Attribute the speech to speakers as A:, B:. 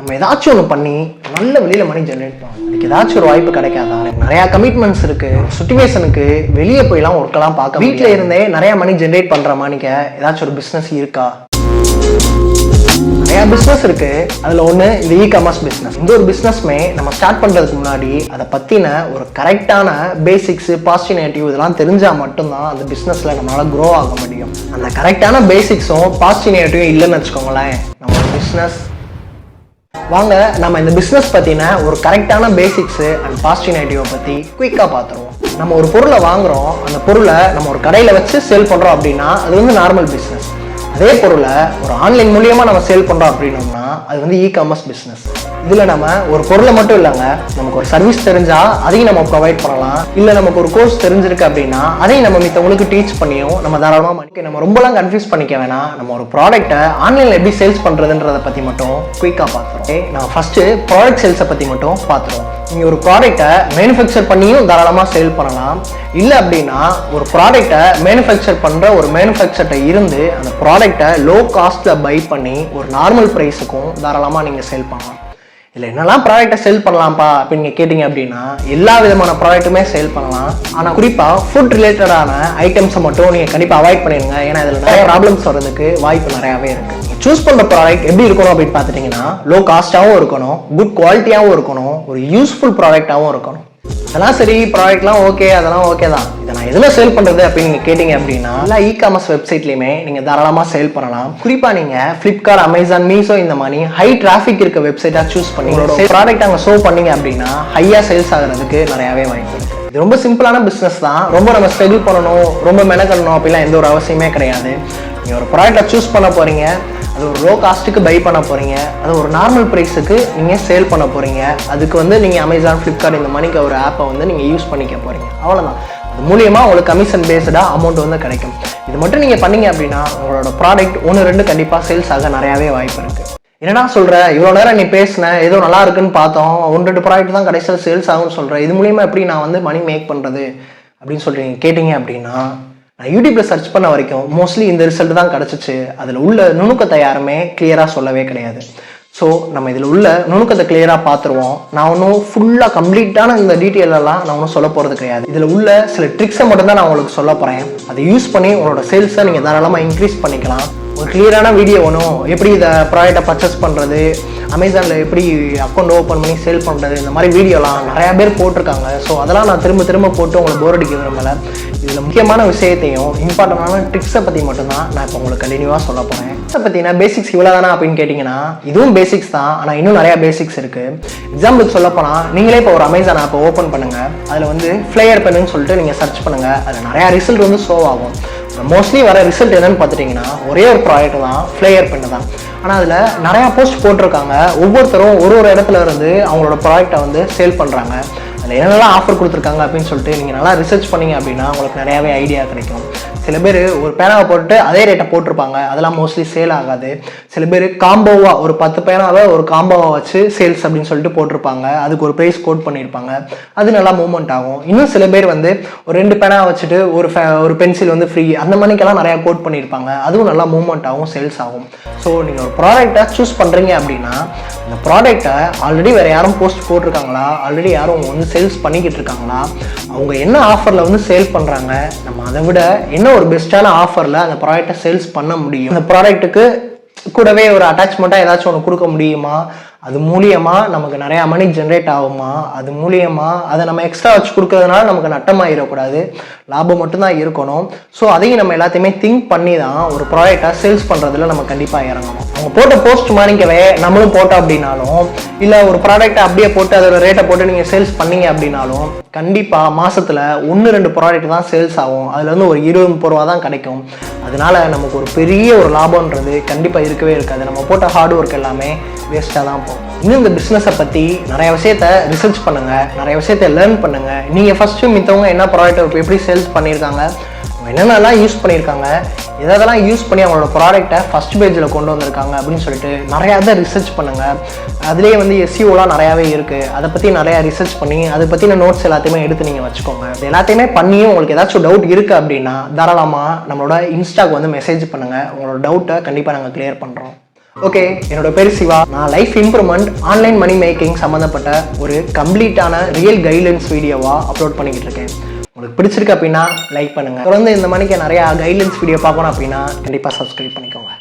A: நம்ம ஏதாச்சும் ஒன்று பண்ணி நல்ல வெளியில் மணி ஜென்ரேட் பண்ணலாம். அதுக்கு ஏதாச்சும் ஒரு வாய்ப்பு கிடைக்காதா? நிறையா கமிட்மெண்ட்ஸ் இருக்குது. சுச்சுவேஷனுக்கு வெளியே போயெல்லாம் ஒர்க்கெல்லாம் பார்க்க வீட்டில் இருந்தே நிறையா மணி ஜென்ரேட் பண்ணுற மாதிரிக்க ஏதாச்சும் ஒரு பிஸ்னஸ் இருக்கா? நிறையா பிஸ்னஸ் இருக்குது. அதில் ஒன்று இந்த இ-காமர்ஸ் பிஸ்னஸ். இந்த ஒரு பிஸ்னஸ்மே நம்ம ஸ்டார்ட் பண்ணுறதுக்கு முன்னாடி அதை பற்றின ஒரு கரெக்டான பேசிக்ஸு, பாசிட்டிவ் நெகட்டிவ் இதெல்லாம் தெரிஞ்சால் மட்டும்தான் அந்த பிஸ்னஸில் நம்மளால் க்ரோ ஆக முடியும். அந்த கரெக்டான பேசிக்ஸும் பாசிட்டிவ் நெகட்டிவும் இல்லைன்னு வச்சுக்கோங்களேன், நம்ம ஒரு பிஸ்னஸ் வாங்க நம்ம இந்த பிஸ்னஸ் பற்றின ஒரு கரெக்டான பேசிக்ஸு அண்ட் பாசிட்டிவ் நெகட்டிவை பற்றி குயிக்காக பார்த்துருவோம். நம்ம ஒரு பொருளை வாங்குகிறோம், அந்த பொருளை நம்ம ஒரு கடையில் வச்சு சேல் பண்ணுறோம் அப்படின்னா அது வந்து நார்மல் பிஸ்னஸ். அதே பொருளை ஒரு ஆன்லைன் மூலியமாக நம்ம சேல் பண்ணுறோம் அப்படின்னோம்னா அது வந்து இ-காமர்ஸ் பிஸ்னஸ். இதில் நம்ம ஒரு பொருளை மட்டும் இல்லைங்க, நமக்கு ஒரு சர்வீஸ் தெரிஞ்சால் அதையும் நம்ம ப்ரொவைட் பண்ணலாம். இல்லை நமக்கு ஒரு கோர்ஸ் தெரிஞ்சிருக்கு அப்படின்னா அதையும் நம்ம மித்தவங்களுக்கு டீச் பண்ணியும் நம்ம தாராளமாக நம்ம ரொம்பலாம் கன்ஃபியூஸ் பண்ணிக்க வேணாம். நம்ம ஒரு ப்ராடக்ட்டை ஆன்லைனில் எப்படி சேல்ஸ் பண்ணுறதுன்றதை பற்றி மட்டும் குயிக்காக பார்த்துருவோம். நம்ம ஃபஸ்ட்டு ப்ராடக்ட் சேல்ஸை பற்றி மட்டும் பார்த்துருவோம். நீங்கள் ஒரு ப்ராடக்ட்டை மேனுஃபேக்சர் பண்ணியும் தாராளமாக சேல் பண்ணலாம். இல்லை அப்படின்னா ஒரு ப்ராடக்ட்டை மேனுஃபேக்சர் பண்ணுற ஒரு மேனுஃபேக்சர்கிட்ட இருந்து அந்த ப்ராடக்ட்டை லோ காஸ்ட்டில் பை பண்ணி ஒரு நார்மல் ப்ரைஸுக்கும் தாராளமாக நீங்கள் சேல் பண்ணலாம். இல்லை என்னெல்லாம் ப்ராடக்ட்டை சேல் பண்ணலாம்ப்பா அப்படின்னு நீங்கள் கேட்டிங்க அப்படின்னா எல்லா விதமான ப்ராடக்ட்டுமே சேல் பண்ணலாம். ஆனால் குறிப்பாக ஃபுட் ரிலேட்டடான ஐட்டம்ஸை மட்டும் நீங்கள் கண்டிப்பாக அவாய்ட் பண்ணிடுங்க. ஏன்னா இதில் நிறைய ப்ராப்ளம்ஸ் வர்றதுக்கு வாய்ப்பு நிறையாவே இருக்குது. நீங்கள் சூஸ் பண்ணுற ப்ராடக்ட் எப்படி இருக்கணும் அப்படின்னு பார்த்துட்டிங்கன்னா லோ காஸ்ட்டாகவும் இருக்கணும், குட் குவாலிட்டியாகவும் இருக்கணும், ஒரு யூஸ்ஃபுல் ப்ராடக்டாகவும் இருக்கணும். அதெல்லாம் சரி, ப்ராடக்ட்லாம் ஓகே, அதெல்லாம் ஓகே தான். இதை நான் எதில் சேல் பண்ணுறது அப்படின்னு நீங்கள் கேட்டிங்க அப்படின்னா எல்லா இ-காமர்ஸ் வெப்சைட்லையுமே நீங்கள் தாராளமாக சேல் பண்ணலாம். குறிப்பாக நீங்கள் ஃப்ளிப்கார்ட், அமேசான், மீஷோ இந்த மாதிரி ஹை டிராஃபிக் இருக்க வெப்சைட்டாக சூஸ் பண்ணி உங்களோட ப்ராடக்ட் அங்கே ஷோ பண்ணிங்க அப்படின்னா ஹையாக சேல்ஸ் ஆகிறதுக்கு நிறையாவே வாய்ப்பு இருக்குது. இது ரொம்ப சிம்பிளான பிஸ்னஸ் தான். ரொம்ப நம்ம ஸ்ட்ரகிள் பண்ணணும், ரொம்ப மெனக்கணும் அப்படிலாம் எந்த ஒரு அவசியமே கிடையாது. நீங்கள் ஒரு ப்ராடக்டை சூஸ் பண்ண போகிறீங்க, அது ஒரு லோ காஸ்ட்டுக்கு பை பண்ண போகிறீங்க, அது ஒரு நார்மல் ப்ரைஸுக்கு நீங்கள் சேல் பண்ண போகிறீங்க. அதுக்கு வந்து நீங்கள் அமேசான், ஃப்ளிப்கார்ட் இந்த மாதிரிக்கு ஒரு ஆப்பை வந்து நீங்கள் யூஸ் பண்ணிக்க போகிறீங்க. அவ்வளோதான். அது மூலியமாக உங்களுக்கு கமிஷன் பேஸ்டாக அமௌண்ட் வந்து கிடைக்கும். இது மட்டும் நீங்கள் பண்ணீங்க அப்படின்னா உங்களோட ப்ராடக்ட் 1-2 கண்டிப்பாக சேல்ஸ் ஆக நிறையாவே வாய்ப்பு இருக்குது. என்னடா சொல்கிற, இவ்வளோ நேரம் நீ பேசின ஏதோ நல்லா இருக்குன்னு பார்த்தோம், 1-2 ப்ராடக்ட் தான் கடைசியில் சேல்ஸ் ஆகும்னு சொல்கிறேன், இது மூலியமாக எப்படி நான் வந்து மணி மேக் பண்ணுறது அப்படின்னு சொல்கிறீங்க கேட்டிங்க அப்படின்னா நான் யூடியூப்பில் சர்ச் பண்ண வரைக்கும் மோஸ்ட்லி இந்த ரிசல்ட் தான் கிடச்சிச்சு. அதில் உள்ள நுணுக்கத்தை யாருமே கிளியராக சொல்லவே கிடையாது. ஸோ நம்ம இதில் உள்ள நுணுக்கத்தை கிளியராக பார்த்துருவோம். நான் ஒன்றும் ஃபுல்லாக கம்ப்ளீட்டான இந்த டீட்டெயிலெல்லாம் நான் ஒன்றும் சொல்ல போகிறது கிடையாது. இதில் உள்ள சில ட்ரிக்ஸை மட்டும்தான் நான் உங்களுக்கு சொல்ல போகிறேன். அதை யூஸ் பண்ணி உங்களோட சேல்ஸை நீங்கள் தாராளமாக இன்க்ரீஸ் பண்ணிக்கலாம். ஒரு கிளியரான வீடியோ ஒன்றும் எப்படி இதை ப்ராடக்டை பர்ச்சேஸ் பண்ணுறது, அமேசானில் எப்படி அக்கௌண்ட் ஓப்பன் பண்ணி சேல் பண்ணுறது, இந்த மாதிரி வீடியோலாம் நிறையா பேர் போட்டிருக்காங்க. ஸோ அதெல்லாம் நான் திரும்ப போட்டு உங்களுக்கு போர் அடிக்க விரும்பலை. இதில் முக்கியமான விஷயத்தையும் இம்பார்ட்டண்டான ட்ரிக்ஸை பற்றி மட்டும்தான் நான் இப்போ உங்களுக்கு கண்டினியூவாக சொல்ல போகிறேன். இதை பற்றினா பேசிக்ஸ் இவ்வளோ தானே அப்படின்னு கேட்டிங்கன்னா இதுவும் பேசிக்ஸ் தான், ஆனால் இன்னும் நிறையா பேசிக்ஸ் இருக்குது. எக்ஸாம்பிளுக்கு சொல்லப்போனால் நீங்களே இப்போ ஒரு அமேசான் ஆப்பை ஓப்பன் பண்ணுங்கள், அதில் வந்து ஃப்ளையர் பென்னு சொல்லிட்டு நீங்கள் சர்ச் பண்ணுங்கள். அதில் நிறையா ரிசல்ட் வந்து ஷோ ஆகும். மோஸ்ட்லி வர ரிசல்ட் என்னன்னு பார்த்துட்டிங்கன்னா ஒரே ஒரு ப்ராடக்ட் தான், ஃப்ளையர் பென்னு தான். ஆனால் அதில் நிறையா போஸ்ட் போட்டிருக்காங்க. ஒவ்வொருத்தரும் ஒரு இடத்துல இருந்து அவங்களோட ப்ராடக்டை வந்து சேல் பண்ணுறாங்க. அதில் என்னெல்லாம் ஆஃபர் கொடுத்துருக்காங்க அப்படின்னு சொல்லிட்டு நீங்கள் நல்லா ரிசர்ச் பண்ணிங்க அப்படின்னா உங்களுக்கு நிறையாவே ஐடியா கிடைக்கும். சில பேர் ஒரு பேனாவை போட்டு அதே ரேட்டை போட்டிருப்பாங்க, அதெல்லாம் மோஸ்ட்லி சேல் ஆகாது. சில பேர் காம்போவாக ஒரு 10 பேனாவை ஒரு காம்போவாக வச்சு சேல்ஸ் அப்படின்னு சொல்லிட்டு போட்டிருப்பாங்க, அதுக்கு ஒரு ப்ரைஸ் கோட் பண்ணியிருப்பாங்க, அது நல்லா மூவ்மெண்ட் ஆகும். இன்னும் சில பேர் வந்து ஒரு 2 பேனாவை வச்சுட்டு ஒரு பென்சில் வந்து ஃப்ரீ அந்த மாதிரிக்கெல்லாம் நிறையா கோட் பண்ணியிருப்பாங்க, அதுவும் நல்லா மூவ்மெண்ட் ஆகும், சேல்ஸ் ஆகும். ஸோ நீங்கள் ஒரு ப்ராடக்டை சூஸ் பண்ணுறீங்க அப்படின்னா அந்த ப்ராடக்டை ஆல்ரெடி வேறு யாரும் போஸ்ட் போட்டிருக்காங்களா, ஆல்ரெடி யாரும் வந்து சேல்ஸ் பண்ணிக்கிட்டு இருக்காங்களா, அவங்க என்ன ஆஃபரில் வந்து சேல் பண்ணுறாங்க, நம்ம அதை விட என்ன ஒரு பெஸ்ட்டான ஆஃபரில் அந்த ப்ராடக்டை சேல்ஸ் பண்ண முடியும், அந்த ப்ராடக்ட்டுக்கு கூடவே ஒரு அட்டாச்மெண்ட்டாக ஏதாச்சும் ஒன்று கொடுக்க முடியுமா, அது மூலியமாக நமக்கு நிறையா மணி ஜென்ரேட் ஆகுமா, அது மூலியமாக அதை நம்ம எக்ஸ்ட்ரா வச்சு கொடுக்கறதுனால நமக்கு நட்டமாகிடக்கூடாது, லாபம் மட்டும்தான் இருக்கணும். ஸோ அதையும் நம்ம எல்லாத்தையுமே திங்க் பண்ணி தான் ஒரு ப்ராடக்டாக சேல்ஸ் பண்ணுறதுல நம்ம கண்டிப்பாக இறங்கணும். அவங்க போட்ட போஸ்ட் மாதிரிக்கவே நம்மளும் போட்டோம் அப்படின்னாலும், இல்லை ஒரு ப்ராடக்டை அப்படியே போட்டு அதோட ரேட்டை போட்டு நீங்கள் சேல்ஸ் பண்ணீங்க அப்படின்னாலும் கண்டிப்பாக மாதத்தில் 1-2 ப்ராடக்ட் தான் சேல்ஸ் ஆகும். அதில் வந்து ஒரு 20-30 ரூபா தான் கிடைக்கும். அதனால நமக்கு ஒரு பெரிய ஒரு லாபம்ன்றது கண்டிப்பாக இருக்கவே இருக்காது. நம்ம போட்ட ஹார்ட் ஒர்க் எல்லாமே வேஸ்ட்டாக தான் போகும். இன்னும் இந்த பிஸ்னஸை பற்றி நிறைய விஷயத்த ரிசர்ச் பண்ணுங்கள், நிறைய விஷயத்த லேர்ன் பண்ணுங்கள். நீங்கள் ஃபஸ்ட்டு மித்தவங்க என்ன ப்ராடக்ட் எப்படி சேல்ஸ் பண்ணியிருக்காங்க, என்னென்னலாம் யூஸ் பண்ணியிருக்காங்க, எதெல்லாம் யூஸ் பண்ணி அவங்களோட ப்ராடக்டை ஃபஸ்ட் பேஜில் கொண்டு வந்திருக்காங்க அப்படின்னு சொல்லிட்டு நிறையா தான் ரிசர்ச் பண்ணுங்கள். அதுலேயே வந்து எஸ்இஓலாம் நிறையாவே இருக்குது, அதை பற்றி நிறையா ரிசர்ச் பண்ணி அதை பற்றின நோட்ஸ் எல்லாத்தையுமே எடுத்து நீங்கள் வச்சுக்கோங்க. இது எல்லாத்தையுமே பண்ணியும் உங்களுக்கு ஏதாச்சும் டவுட் இருக்குது அப்படின்னா தாராளமாக நம்மளோட இன்ஸ்டாக்கு வந்து மெசேஜ் பண்ணுங்கள். உங்களோட டவுட்டை கண்டிப்பாக நாங்கள் கிளியர் பண்ணுறோம். ஓகே, என்னோட பேர் சிவா. நான் life improvement, online money making சம்மந்தப்பட்ட ஒரு கம்ப்ளீட்டான ரியல் கைட்லைன்ஸ் வீடியோவாக அப்லோட் பண்ணிக்கிட்டு இருக்கேன். உங்களுக்கு பிடிச்சிருக்கு அப்படின்னா லைக் பண்ணுங்கள். தொடர்ந்து இந்த மணிக்கு நிறையா கைட்லைன்ஸ் வீடியோ பார்க்கணும் அப்படின்னா கண்டிப்பாக சப்ஸ்கிரைப் பண்ணிக்கோங்க.